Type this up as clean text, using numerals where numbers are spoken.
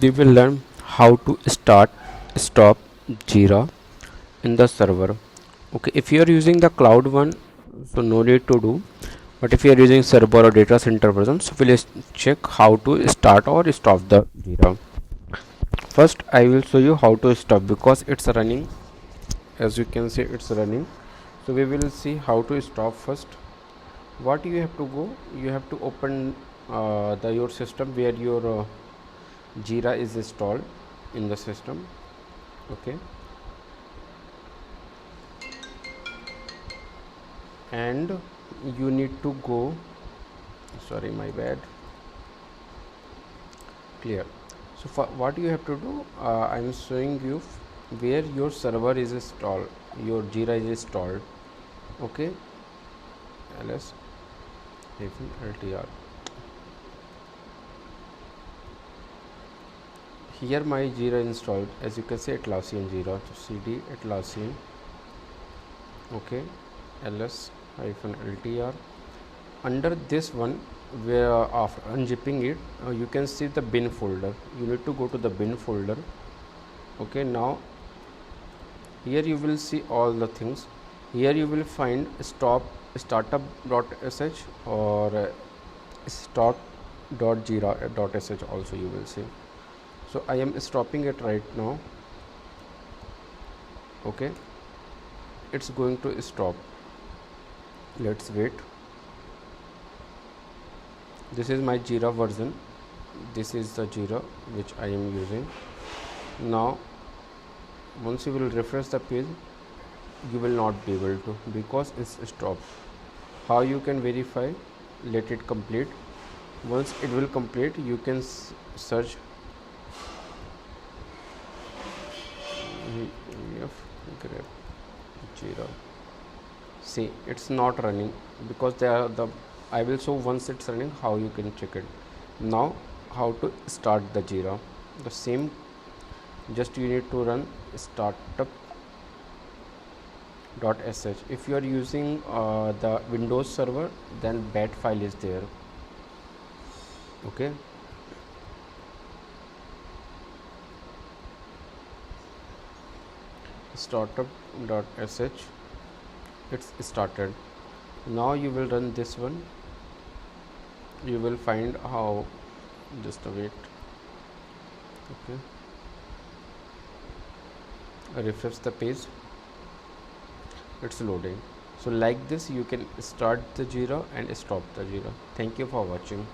we will learn how to start stop jira in the server. Okay, if you are using the cloud one, so no need to do, but if you are using server or data center version, so we'll check how to start or stop the jira. First I will show you how to stop, because it's running. As you can see, it's running. So we will see how to stop. First, what you have to go, you have to open the your system where your jira is installed in the system. Okay, and you need to go, sorry, my bad, clear. So for what you have to do, I am showing you where your server is installed, your jira is installed. Okay, ls ltr. Here my jira installed, as you can see, Atlassian jira. So cd Atlassian. Okay, ls ltr. Under this one, where after unzipping it, you can see the bin folder. You need to go to the bin folder. Okay, now here you will see all the things. Here you will find startup.sh or stop.jira.sh also you will see. So I am stopping it right now. Okay, it's going to stop. Let's wait. This is my jira version. This is the jira which I am using. Now once you will refresh the page, you will not be able to, because it's stopped. How you can verify? Let it complete. Once it will complete, you can search grep jira. See, it's not running because they are the, I will show once it's running how you can check it. Now how to start the jira? The same, just you need to run startup.sh. if you are using the Windows server, then bat file is there. Okay, startup.sh, it's started. Now you will run this one. You will find how, just wait. Okay, refresh the page, it's loading. So like this you can start the jira and stop the jira. Thank you for watching.